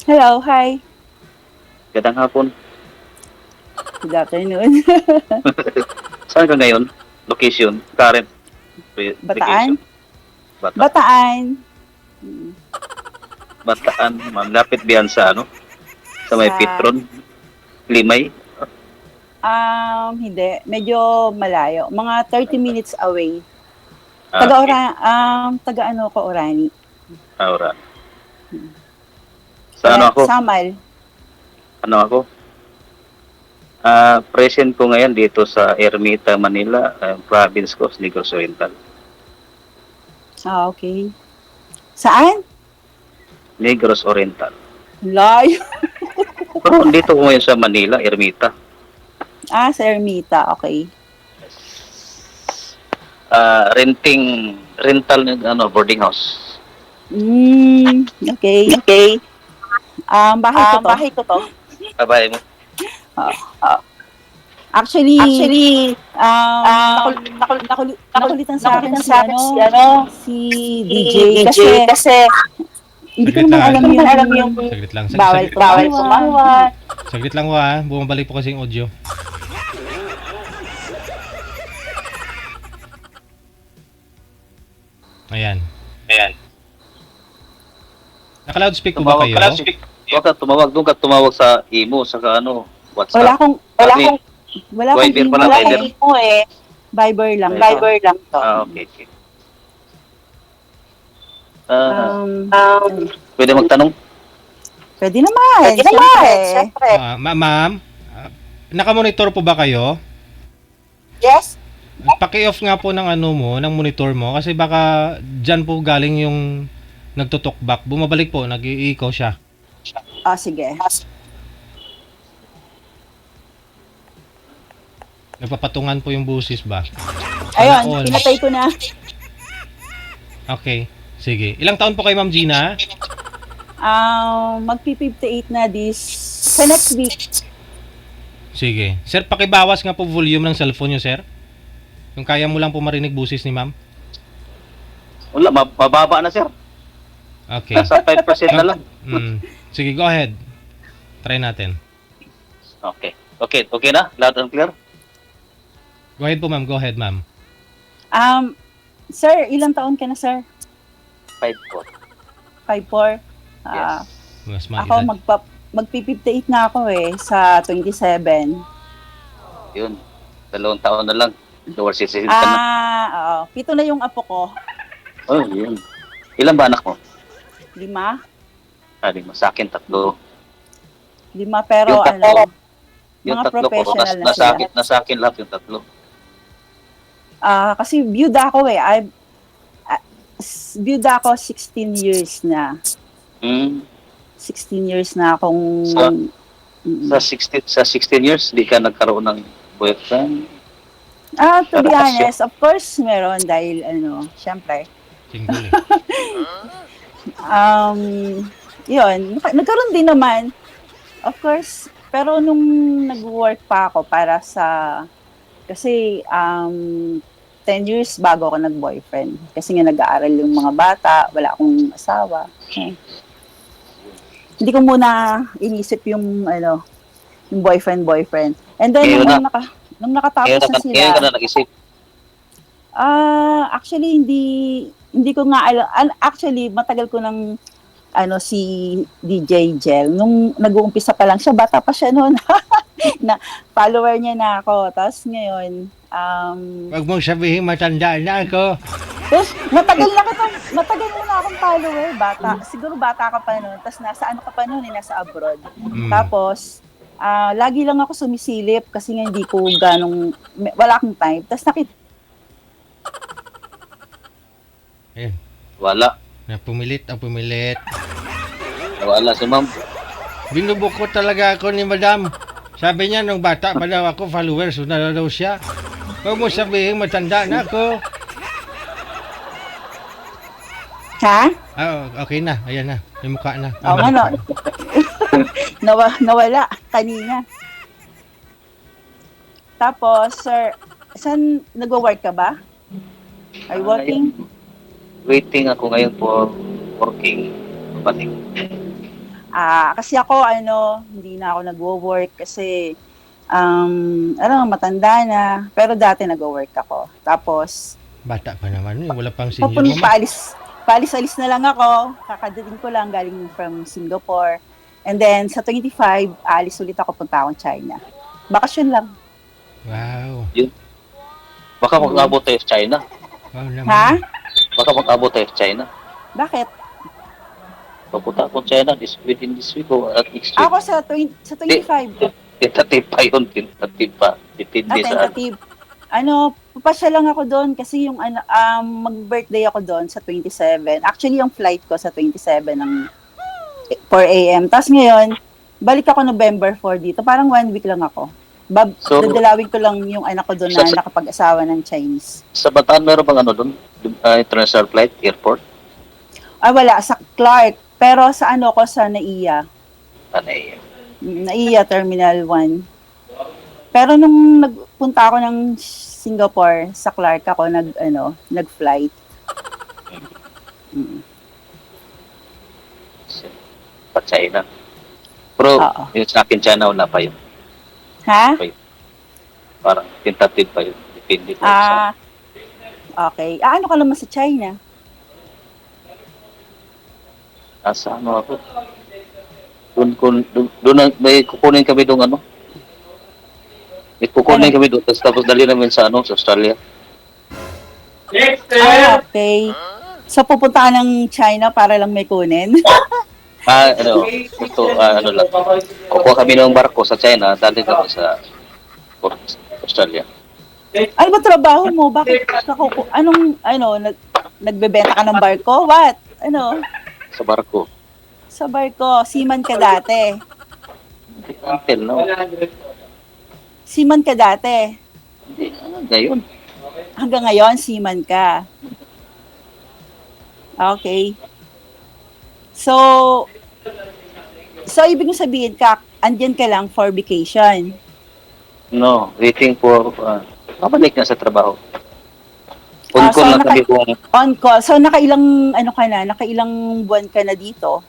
Hello, hi. Gandang hapon. Good afternoon. Saan ka ngayon? Location, current location. Bataan? Bata. Bataan. Mm. Bataan, malapit biyan sa ano? Sa may Sa, Petron, Limay. hindi. Medyo malayo. Mga 30 minutes away. Okay. Taga ano ko, Orani. Aura. Sa ano ako? Samal. Ano ako? Present ko ngayon dito sa Ermita, Manila, province ko, Negros Oriental. Okay. Saan? Negros Oriental. Layo. Pero dito ko ngayon sa Manila, Ermita. Sa Ermita. Okay. Rental ng ano, boarding house. Okay. Okay. Bahay ko to. Bahay ko to. Babae mo. Ah, Ah, actually, actually, nakul, nakulitan sa akin nakulitan si sa akin si ano, si si DJ DJ kasi kasi hindi ko Saglit naman lang, alam hindi yung naman alam yung Saglit lang. bawal bawal tumawa. tumawa. Saglit lang ho ha. Bumabalik po kasi yung audio. Ayan. Ayan. Naka-loudspeak po ba Tumawag kayo? ka lang. Huwag ka tumawag. Doon ka tumawag sa imo, sa ano, Wala WhatsApp. akong Wala akong wala akong Viber email pala, eh. Viber. Imo eh. Viber lang to. Viber lang to. Okay, okay. Um, Pwede magtanong? pwede naman. Pwede naman, siyempre. Ma'am, naka-monitor po ba kayo? Yes? Paki-off nga po ng ano mo, ng monitor mo kasi baka dyan po galing yung nagtutok-back. Bumabalik po, nag-i-echo siya. Sige. Nagpapatungan po yung busis ba? Ayun, All. pinatay ko na. Okay, sige. Ilang taon po kayo, Ma'am Gina? Magpi-58 na sa next week. Sige. Sir, pakibawas nga po volume ng cellphone nyo, sir. Yung kaya mo lang po marinig busis ni ma'am. Wala, mababa na, sir. Okay. Nasa 5% na lang. Sige, go ahead. Try natin. Okay. Okay na? Loud and clear? Go ahead po, ma'am. Go ahead, ma'am. Sir, ilang taon ka na, sir? 5 po. 5'4"? Yes. Mas Ako, magpi-58 na ako sa 27. Yun. 2 taon na lang. Lower citizen ka na. Oo. 7 na yung apo ko. Oh, yun. Ilan ba anak mo? 5. 5. Sa akin, 3. 5 pero Yung mga 3 ko, professional na sila. nasa akin lahat yung 3. Kasi byuda ako byuda ako 16 years na. 16 years na akong... Sa 16 years, di ka nagkaroon ng boyfriend? To be honest, of course, meron dahil syempre. Single eh. Yun, nagkaroon din naman, of course, pero nung nag-work pa ako kasi 10 years bago ako nag-boyfriend. Kasi nga nag-aaral yung mga bata, wala akong asawa. Hindi ko muna inisip yung boyfriend. And then, nung nakatapos na sila. Ngayon ka na nag-isip? Actually, hindi ko nga alam. Actually, matagal ko ng si DJ Jel. Nung nag-uumpisa pa lang siya, bata pa siya noon. na follower niya na ako. Tapos ngayon, Wag mong sabihin matanda na ako. matagal mo na akong follower. Siguro bata ka pa noon. Tapos nasa nasa abroad. Tapos, lagi lang ako sumisilip kasi nga hindi ko wala akong time. Tapos Ayan. Wala. Pumilit. Wala si ma'am. Binubukot talaga ako ni madam. Sabi niya nung bata pa daw ako, followers na daw siya. Huwag mo sabihin matanda na ako. Ha? Okay na. Ayan na. May mukha na. Nawala kanina. Tapos, sir, saan nag-work ka ba? Are you working? Waiting ako ngayon for working. Kapatid. Kasi ako, hindi na ako nagwo-work kasi, matanda na. Pero dati nagwo-work ako. Tapos, Bata pa naman, wala pang senior mo. paalis-alis na lang ako. Kakadating ko lang galing from Singapore. And then, sa 25, aalis ulit ako, punta akong China. Bakasyon lang. Wow. Baka mag-abot tayo sa China. Wow naman. Ha? Baka mag-abot tayo sa China. Bakit? Papunta akong China within this week o at next week. Ako sa 25. Tentative pa yun. Tentative pa. Depende sa... Tentative. Papasya lang ako doon kasi yung mag-birthday ako doon sa 27. Actually, yung flight ko sa 27 ng 4 a.m. Tapos ngayon, balik ako November 4 dito. Parang 1 week lang ako. Dadalawin ko lang yung anak ko doon na nakapag-asawa ng Chinese. Sa Bataan, meron bang doon? International flight, airport? Wala. Sa Clark. Pero sa sa NAIA. Anay. NAIA Terminal 1. Pero nung nagpunta ako ng Singapore, sa Clark ako nag-flight. Pa China. Pero yung sa akin China, wala pa yun. Ha? Parang tentative pa yun. Depende pa sa... Okay. Ano ka naman sa China? Asa ako? Doon may kukunin kami doon May kukunin kami doon, tapos dali namin sa sa Australia. Okay. So, pupunta ka ng China para lang may kunin? Lang. Kukuha kami ng barko sa China, dali kami sa Australia. Ano ba trabaho mo? Bakit nagbebenta ka ng barko? What? Sa barko. Sa barko. Seaman ka dati. Until now. Seaman ka dati. Hindi, ngayon. Hanggang ngayon, seaman ka. Okay. So, ibig mo sabihin andyan ka lang for vacation? No, waiting for, mabalik na sa trabaho. On-call na kami kung... On-call. So, nakailang buwan ka na dito?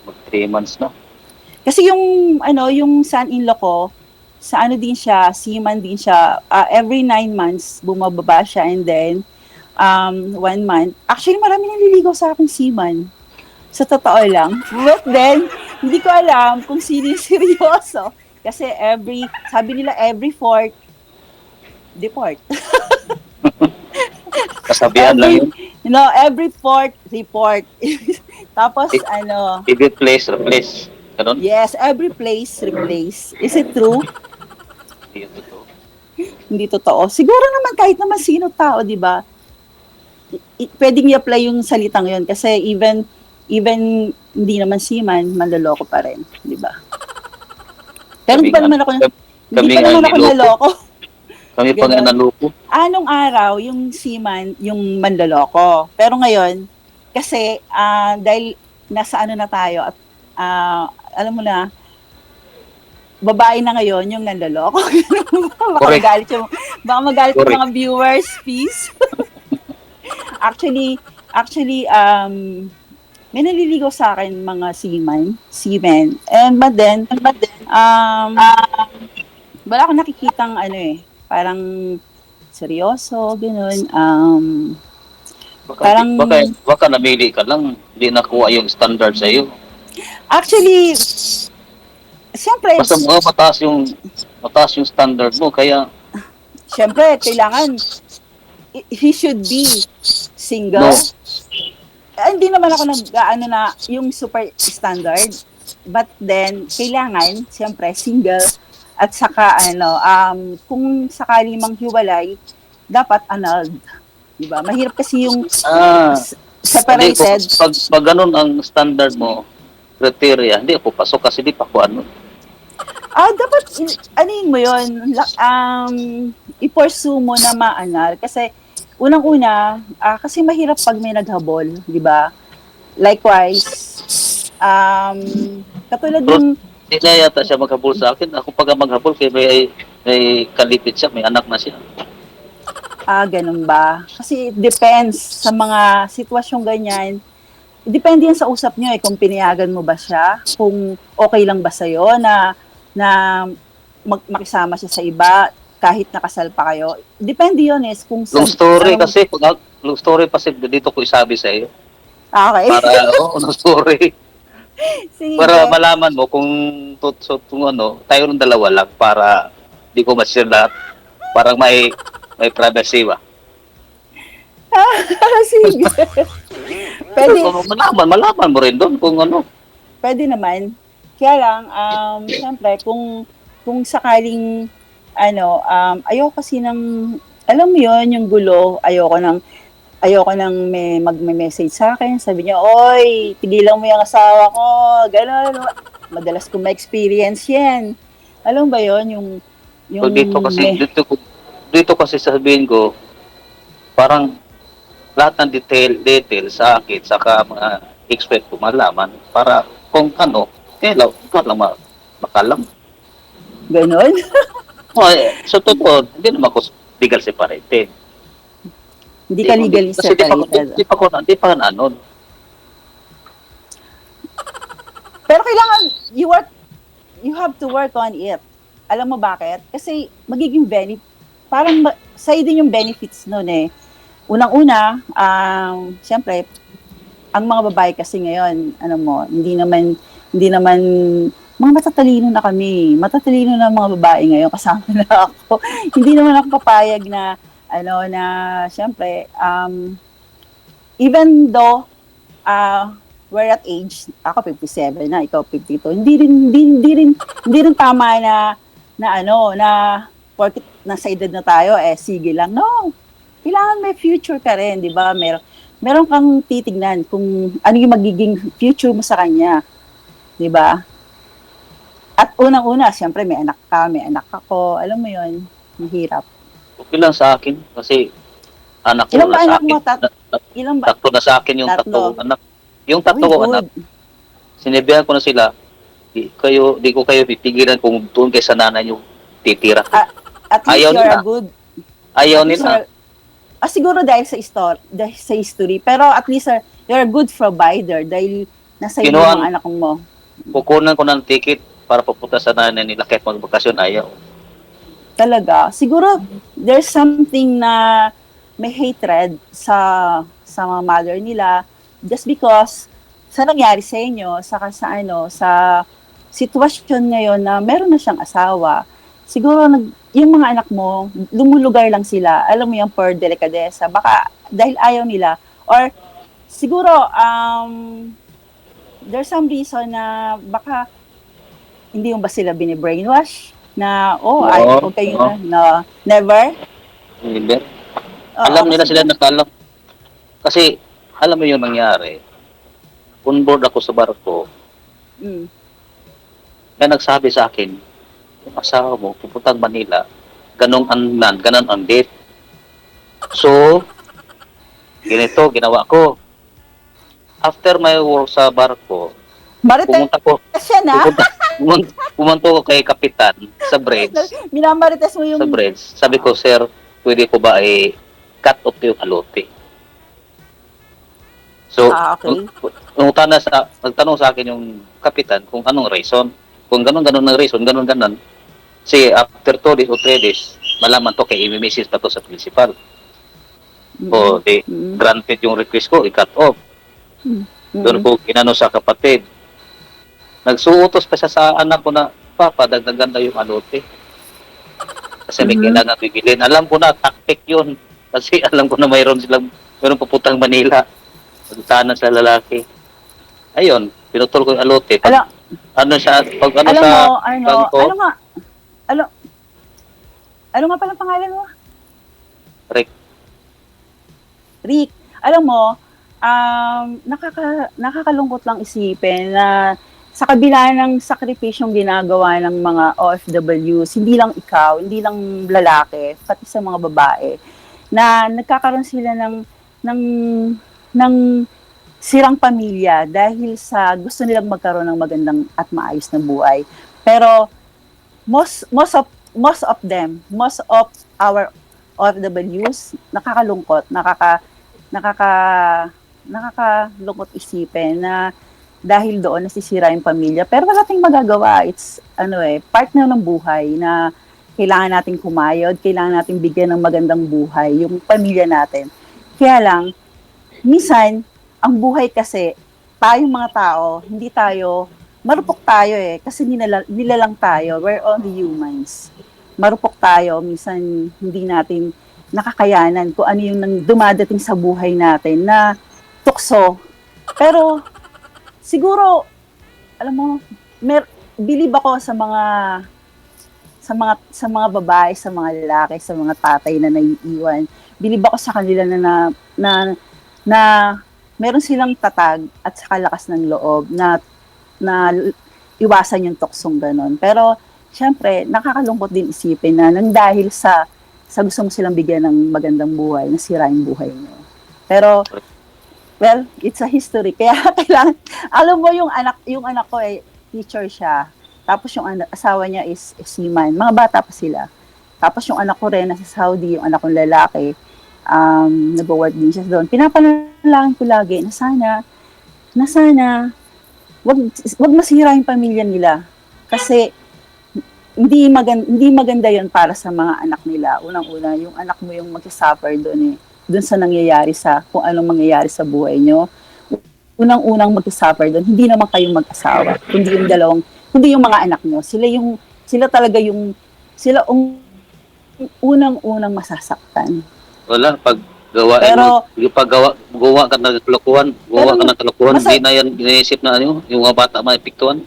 Mag 3 months na. Kasi yung son-in-law ko, din siya, seaman din siya. Every 9 months, bumababa siya and then, 1 month. Actually, marami naliligaw sa akin seaman. Sa totoo lang. But then, hindi ko alam kung sino yung seryoso. Kasi sabi nila every 4th, deport. Kasabihan lang yun. Every 4th, report. Tapos, Every place, replace. Ganun? Yes, every place, replace. Is it true? Hindi yun totoo. Hindi totoo. Siguro naman kahit naman sino tao, di ba? Pwedeng i-apply yung salitang yun kasi even hindi naman seaman, manloloko pa rin, di ba? Pero hindi pa naman ako naloko. Kami pang naloko. Anong araw yung seaman, yung manloloko. Pero ngayon, kasi dahil nasa na tayo at alam mo na, babae na ngayon yung nanloloko. Baka magalit yung mga viewers, please. Actually, may naliligaw sa akin mga seamen. But then, wala akong nakikitang parang seryoso, gano'n. Baka namili ka lang, hindi nakuha yung standard sa iyo. Actually, siyempre, basta mataas yung standard mo, kaya siyempre, kailangan he should be single. No. Hindi naman ako na yung super standard. But then, kailangan, siyempre, single. At saka, kung sakali mang hiwalay, dapat annulled. Diba? Mahirap kasi yung separated. Pag ganun ang standard mo, criteria, hindi ako pasok kasi di pa ko dapat, mo yun, i-pursue mo na ma-annul. Kasi, unang-una, kasi mahirap pag may naghabol, di ba? Likewise, katulad ng... Hindi na yata siya maghabol sa akin. Ako pag maghabol, kaya may kalipit siya, may anak na siya. Ganun ba? Kasi it depends sa mga sitwasyong ganyan. depende yan sa usap niyo kung pinayagan mo ba siya, kung okay lang ba sa'yo na makisama siya sa iba kahit nakasal pa kayo. Depende yun kung Long story kasi, long story kasi dito ko isabi sa iyo. Okay. Para, long story. Sige. Para malaman mo kung tayo ng dalawa lang para di ko ma-share lahat. Parang may privacy ba? Sige. Pwede, Malaman mo rin doon kung ano. pwede naman. Kaya lang, siyempre, kung sakaling, ayoko kasi alam mo yun, yung gulo, ayoko nang may magme-message sa akin, sabi niya, oy, tigilan mo yung asawa ko, gano'n. Madalas ko ma-experience yan. Alam ba yun, So dito kasi sabihin ko, parang lahat ng detail sa akin, saka mga expect ko malaman, para kung ano, ikaw lang makalam. Ganon? So totoo, hindi naman ako legal separated. Hindi ka legally Kasi separated. di pa ano. Pero kailangan, you have to work on it. Alam mo bakit? Kasi magiging parang sa'yo din yung benefits nun Unang-una, siyempre, ang mga babae kasi ngayon, hindi naman, mga matatalino na kami. Matatalino na mga babae ngayon, kasama na ako. Hindi naman ako papayag na, siyempre, even though, we're at age, ako 57 na, ikaw 52, hindi rin tama na porket nasa edad na tayo, sige lang. No, kailangan may future ka rin, di ba? Meron kang titignan kung ano yung magiging future mo sa kanya. Di ba? At unang-una, siyempre may anak ako. Alam mo yun, mahirap. Okay lang sa akin kasi anak ko Ilan ba na sa anak akin. mo? Ilan ba? Tatlo na sa akin yung tatlo anak. Yung tatlo Uy, ko anak. Sinabihan ko na sila, di ko kayo pipigilan kung doon kayo sa nanay yung titira. At least Ayaw you're nila. a good... Ayaw nila. Siguro dahil sa history, pero at least you're a good provider dahil nasa iyo yung anak mo. Kukunan ko ng ticket para papunta sa nanay nila kahit magbakasyon, ayaw. Talaga. Siguro there's something na may hatred sa mga mother nila just because sa nangyari sa inyo, sa sitwasyon ngayon na meron na siyang asawa. Siguro yung mga anak mo, lumulugar lang sila. Alam mo yung per delicadeza. Baka dahil ayaw nila. Or siguro, there's some reason na baka hindi mo ba sila bini-brainwash? Na, ayaw ko kayo na. Never? Never. Alam nila sila nakalam. Kasi, alam mo yung nangyari. On board ako sa barko. Kaya nagsabi sa akin, yung asawa mo, pupuntang Manila, ganun ang date. So, ganito, ginawa ko. After my work sa barko, pumunta ko kay Kapitan sa bridge. Minamarites mo yung... Sa bridge. Sabi ko, sir, pwede ko ba cut off yung alote? So, okay. nagtanong sa akin yung Kapitan kung anong reason. Kung ganun ng reason, ganun. Kasi after 2 days o 3 days, malaman to kay i-message pa to sa principal. So, granted yung request ko, i-cut off. Doon ko kinano sa kapatid. Nagsuutos pa siya sa anak ko na, Papa, dagdagan na yung alote. Kasi may kailangan bibilin. Alam ko na, tactic yun. Kasi alam ko na mayroon papuntang Manila. Pagtanan sa lalaki. Ayun, pinutol ko yung alote. Ano nga palang pangalan mo? Rick. Alam mo, nakakalungkot lang isipin na sa kabila ng sakripisyong ginagawa ng mga OFWs, hindi lang ikaw, hindi lang lalaki, pati sa mga babae, na nagkakaroon sila ng sirang pamilya dahil sa gusto nilang magkaroon ng magandang at maayos na buhay. Pero most of our OFWs, nakakalungkot, nakakalungkot isipin na dahil doon nasisira yung pamilya. Pero wala tayong magagawa. It's, part na ng buhay na kailangan nating kumayod, kailangan nating bigyan ng magandang buhay yung pamilya natin. Kaya lang, minsan, ang buhay kasi, tayong mga tao, hindi tayo, marupok tayo kasi nilalang tayo. We're only humans. Marupok tayo, minsan hindi natin nakakayanan kung ano yung dumadating sa buhay natin na tukso. Pero, siguro, alam mo, believe ako sa mga babae, sa mga lalaki, sa mga tatay na naiiwan. Believe ako sa kanila na meron silang tatag at saka lakas ng loob na iwasan yung tuksong ganon. Pero, syempre, nakakalungkot din isipin na nang dahil sa gusto mo silang bigyan ng magandang buhay, nasira yung buhay mo. Pero, well, it's a history. Kaya kailangan, alam mo yung anak ko teacher siya. Tapos yung asawa niya is seaman. Mga bata pa sila. Tapos yung anak ko rin nasa Saudi, yung anak kong lalaki, nag-work din siya doon. Pinapanalangin ko lagi na sana, wag masira yung pamilya nila. Kasi hindi maganda yon para sa mga anak nila. Unang-una, yung anak mo yung mag-suffer doon doon sa nangyayari kung anong mangyayari sa buhay nyo. Unang-unang mag-suffer doon, hindi naman kayong mag-asawa, kundi yung mga anak nyo. Sila talaga yung unang-unang masasaktan. Wala, pag gawa ka ng kalokohan, hindi na yan iniisip na yung mga bata maipiktuan.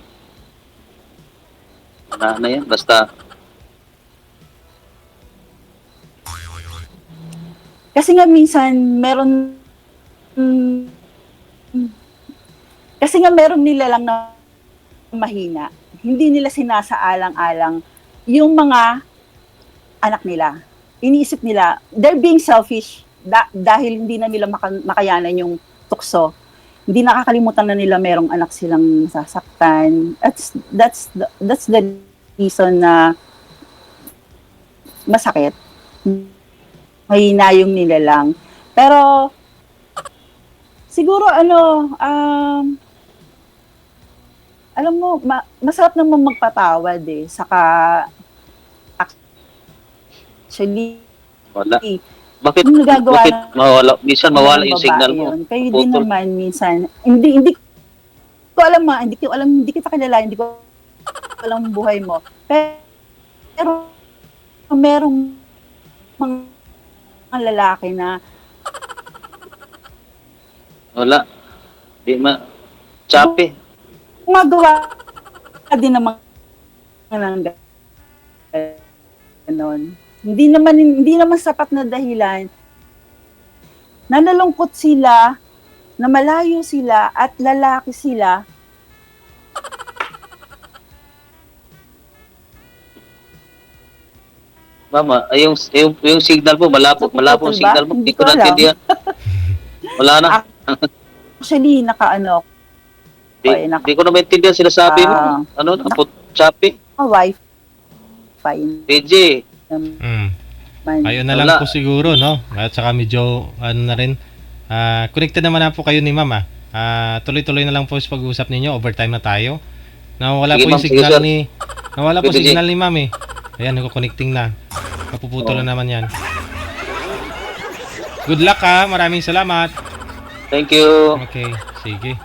Wala na yan, basta kasi nga minsan meron nila lang na mahina. Hindi nila sinasaalang-alang yung mga anak nila. Iniisip nila, they're being selfish dahil hindi na nila makayanan yung tukso. Hindi nakakalimutan na nila merong anak silang sasaktan. That's the reason na masakit. Mahinayong nila lang. Pero siguro alam mo, masarap naman magpatawad saka actually wala. Bakit mawala? Minsan mawala yung signal mo. Kayo din naman minsan. Hindi ko alam hindi kita kilala, hindi ko alam ang buhay mo. Pero merong mga lalaki na wala. Chape. Magawa din naman ng ganon. Hindi naman sapat na dahilan na nalungkot sila, na malayo sila at lalaki sila. Mama, yung signal mo, malabo ang signal mo. Hindi ko naintindihan. Wala na. Actually, Hindi ko na maintindihan sinasabi mo. Chape? Wi-Fi. PJ. Ayun na lang po siguro, no? At saka medyo, na rin. Connected naman na po kayo ni Mama. Tuloy-tuloy na lang po sa pag-uusap ninyo. Overtime na tayo. Nawala po yung signal ni Ma'am Ayan, nagko-connecting na. Kapuputol na naman yan. Good luck maraming salamat. Thank you. Okay, sige.